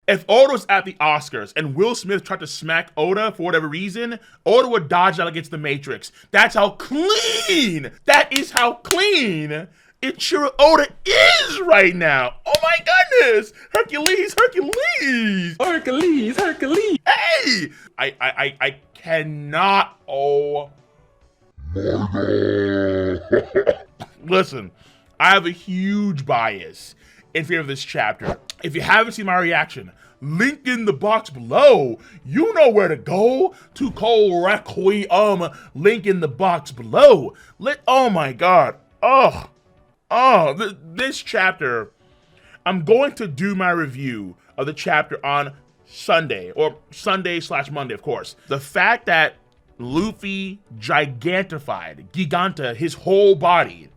If Oda was at the Oscars and Will Smith tried to smack Oda for whatever reason, Oda would dodge out against the Matrix. That's how clean, that is how clean Ichiro Oda is right now. Oh my goodness. Hercules. Hey, I cannot. Oh. Listen, I have a huge bias in favor of this chapter. If you haven't seen my reaction, link in the box below. You know where to go to call Requiem. Link in the box below. Oh my god. This chapter, I'm going to do my review of the chapter on Sunday, or Sunday/Monday, of course. The fact that Luffy giganta his whole body,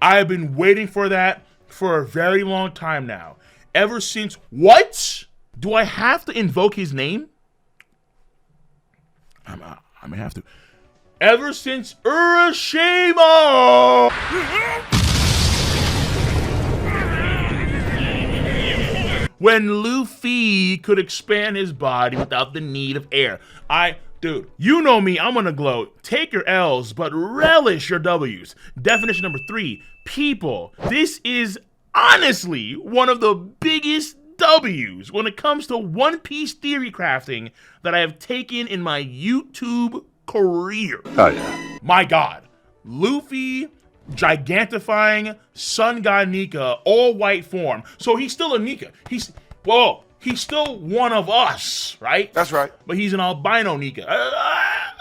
I have been waiting for that for a very long time now. Ever since, what? Do I have to invoke his name? I may have to. Ever since Urashima! When Luffy could expand his body without the need of air. Dude, you know me, I'm gonna gloat. Take your L's, but relish your W's. Definition number 3, people. This is honestly one of the biggest W's when it comes to One Piece theory crafting that I have taken in my YouTube career. Oh yeah. My god. Luffy gigantifying Sun God Nika, all white form. So he's still a Nika. He's still one of us, right? That's right. But he's an albino Nika.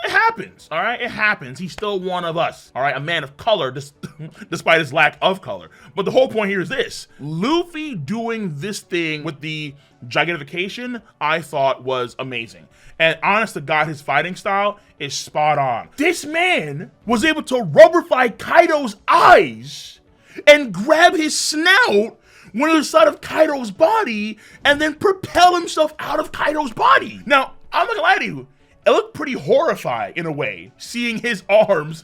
It happens, all right? It happens. He's still one of us, all right? A man of color, despite his lack of color. But the whole point here is this. Luffy doing this thing with the gigantification, I thought was amazing. And honest to God, his fighting style is spot on. This man was able to rubberify Kaido's eyes and grab his snout when he was inside of Kaido's body and then propel himself out of Kaido's body. Now, I'm not gonna lie to you, it looked pretty horrifying in a way, seeing his arms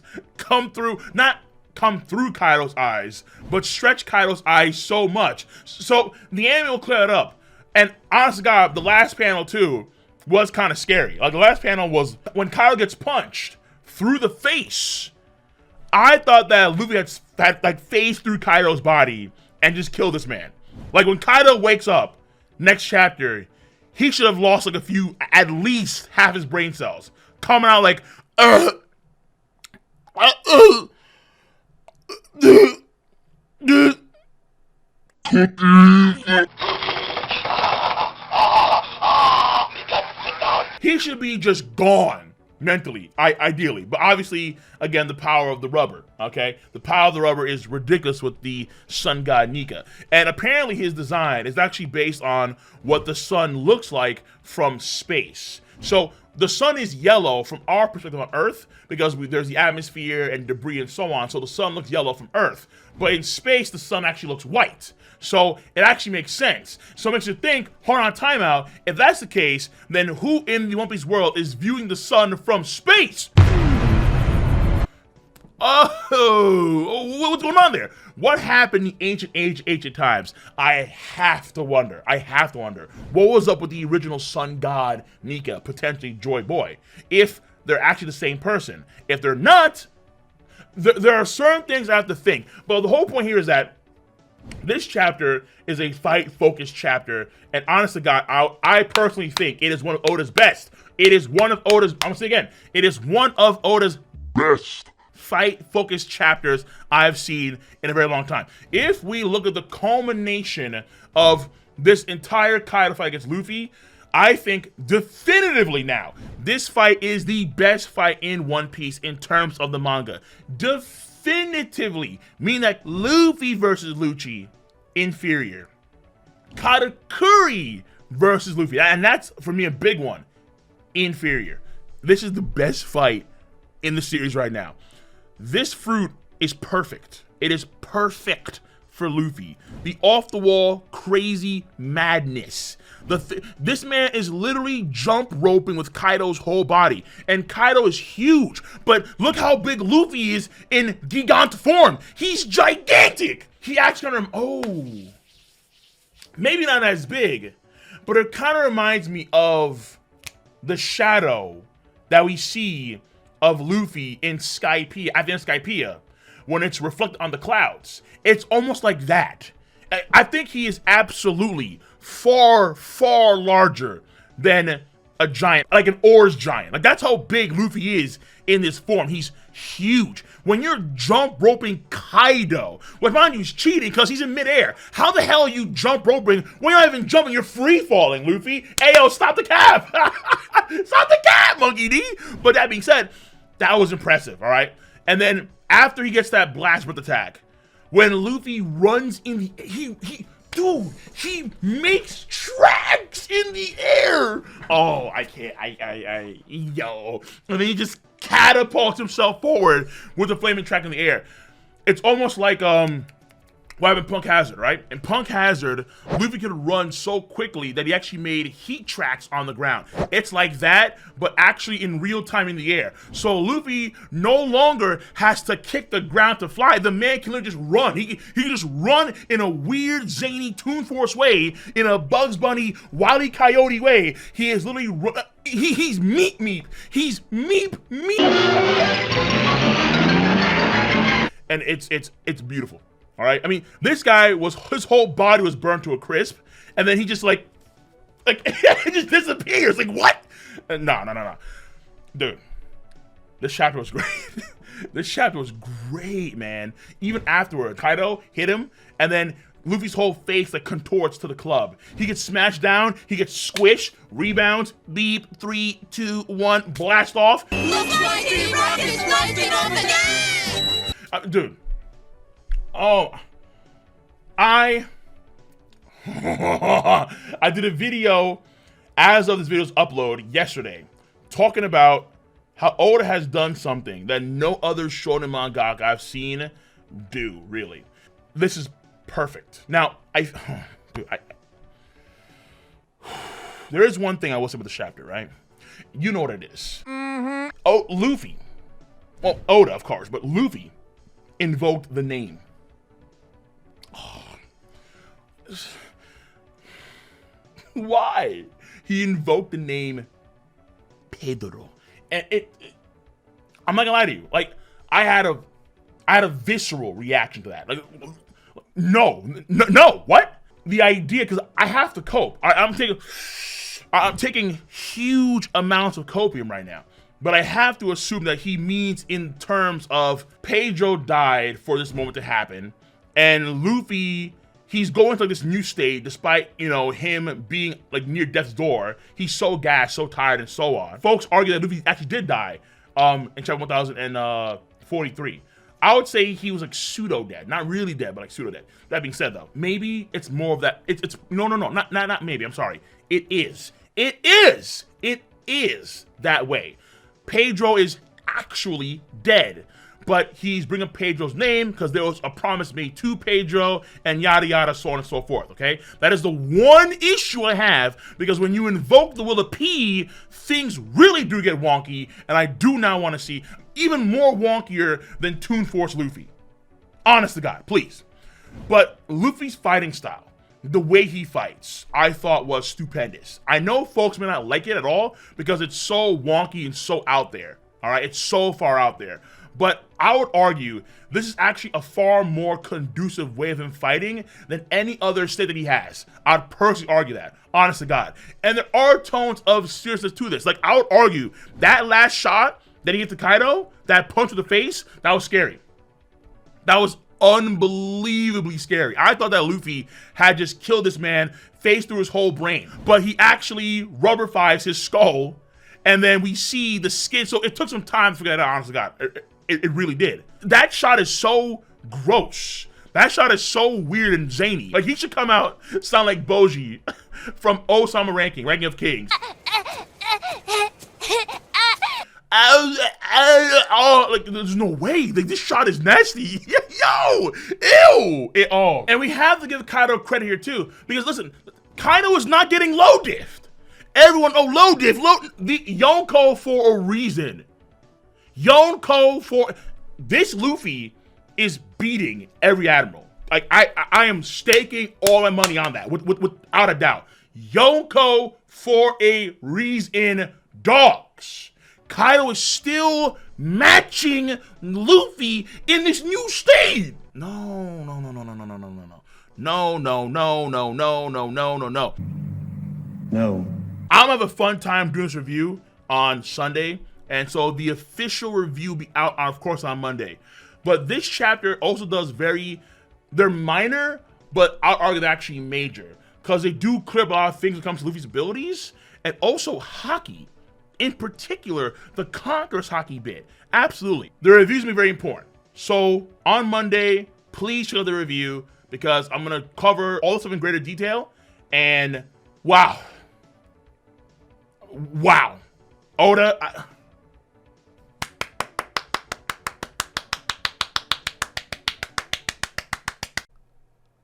not come through Kaido's eyes, but stretch Kaido's eyes so much. So the anime will clear it up. And honest to God, the last panel too was kind of scary. Like the last panel was when Kaido gets punched through the face. I thought that Luffy had like phased through Kaido's body and just killed this man. Like when Kaido wakes up next chapter, he should have lost like at least half his brain cells, coming out like he should be just gone mentally, ideally. But obviously, again, the power of the rubber, okay? The power of the rubber is ridiculous with the sun god Nika. And apparently his design is actually based on what the sun looks like from space. So the sun is yellow from our perspective on Earth because there's the atmosphere and debris and so on. So the sun looks yellow from Earth. But in space, the sun actually looks white. So it actually makes sense. So it makes you think, hold on, timeout. If that's the case, then who in the One Piece world is viewing the sun from space? Oh, what's going on there? What happened in the ancient times? I have to wonder. What was up with the original sun god Nika, potentially Joy Boy? If they're actually the same person. If they're not, there are certain things I have to think. But the whole point here is that this chapter is a fight-focused chapter, and honest to God, I personally think it is one of Oda's best. It is one of Oda's, I'm gonna say again, it is one of Oda's best fight-focused chapters I've seen in a very long time. If we look at the culmination of this entire Kaido fight against Luffy, I think definitively now, this fight is the best fight in One Piece in terms of the manga. Definitively, meaning that Luffy versus Lucci, inferior. Katakuri versus Luffy, and that's for me a big one, inferior. This is the best fight in the series right now. This fruit is perfect. It is perfect for Luffy. The off-the-wall crazy madness. This man is literally jump roping with Kaido's whole body, and Kaido is huge, but look how big Luffy is in Gigant form. He's gigantic. He actually, maybe not as big, but it kind of reminds me of the shadow that we see of Luffy in Skypiea, at the end of Skypiea, when it's reflected on the clouds. It's almost like that. I think he is absolutely far, far larger than a giant, like an Oars giant. Like, that's how big Luffy is in this form. He's huge. When you're jump roping Kaido, well, mind you, he's cheating because he's in midair. How the hell are you jump roping when you're not even jumping? You're free falling, Luffy. Ayo, stop the cap. Stop the cap, Monkey D. But that being said, that was impressive, all right? And then after he gets that blast breath attack, when Luffy runs in the, dude, he makes tracks in the air. Oh, I can't, yo. And then he just catapults himself forward with a flaming track in the air. It's almost like, what happened in Punk Hazard, right? In Punk Hazard, Luffy could run so quickly that he actually made heat tracks on the ground. It's like that, but actually in real time in the air. So Luffy no longer has to kick the ground to fly. The man can literally just run. He can just run in a weird, zany Toon Force way, in a Bugs Bunny, Wile E. Coyote way. He is literally, he's meep. He's meep. And it's beautiful. All right. I mean, this guy his whole body was burned to a crisp, and then he just like it just disappears. Like, what? No. Dude, this chapter was great. This chapter was great, man. Even afterward, Kaido hit him, and then Luffy's whole face like contorts to the club. He gets smashed down, he gets squished, rebounds, beep, 3, 2, 1, blast off. Dude. Oh, I did a video as of this video's upload yesterday talking about how Oda has done something that no other shonen mangaka I've seen do, really. This is perfect. Now, there is one thing I will say about the chapter, right? You know what it is. Oh, Luffy. Well, Oda, of course, but Luffy invoked the name. Why? He invoked the name Pedro, and I'm not gonna lie to you. Like, I had a visceral reaction to that. Like, no, what? The idea, because I have to cope. I'm taking huge amounts of copium right now, but I have to assume that he means in terms of Pedro died for this moment to happen, and Luffy, he's going to like this new state despite, you know, him being like near death's door. He's so gassed, so tired, and so on. Folks argue that Luffy actually did die in chapter 1043. I would say he was like pseudo dead, not really dead, but like pseudo dead. That being said, though, maybe it's more of that. It's no, not maybe. I'm sorry. It is that way. Pedro is actually dead. But he's bringing Pedro's name because there was a promise made to Pedro and yada yada, so on and so forth, okay? That is the one issue I have, because when you invoke the will of P, things really do get wonky, and I do not want to see even more wonkier than Toon Force Luffy. Honest to God, please. But Luffy's fighting style, the way he fights, I thought was stupendous. I know folks may not like it at all because it's so wonky and so out there, all right? It's so far out there. But I would argue this is actually a far more conducive way of him fighting than any other state that he has. I'd personally argue that, honest to God. And there are tones of seriousness to this. Like, I would argue that last shot that he hit to Kaido, that punch to the face, that was scary. That was unbelievably scary. I thought that Luffy had just killed this man, face through his whole brain. But he actually rubber-fies his skull, and then we see the skin. So it took some time to figure that out, honest to God. It really did. That shot is so gross. That shot is so weird and zany. Like, he should come out, sound like Boji from Osama Ranking of Kings. Oh, like, there's no way. Like, this shot is nasty. Yo, ew. And we have to give Kaido credit here too, because listen, Kaido is not getting low diffed. Everyone, low diff, the Yonko for a reason. Yonko for this Luffy is beating every admiral. Like, I am staking all my money on that without a doubt. Yonko for a reason, dogs. Kaido is still matching Luffy in this new state. No. I'm gonna have a fun time doing this review on Sunday, and so the official review will be out, of course, on Monday. But this chapter also does they're minor, but I'll argue they're actually major, because they do clear up a lot of things when it comes to Luffy's abilities, and also Haki. In particular, the Conqueror's Haki bit. Absolutely. The review's gonna be very important. So on Monday, please check out the review, because I'm gonna cover all this stuff in greater detail, and wow. Oda,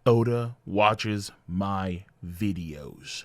Oda watches my videos.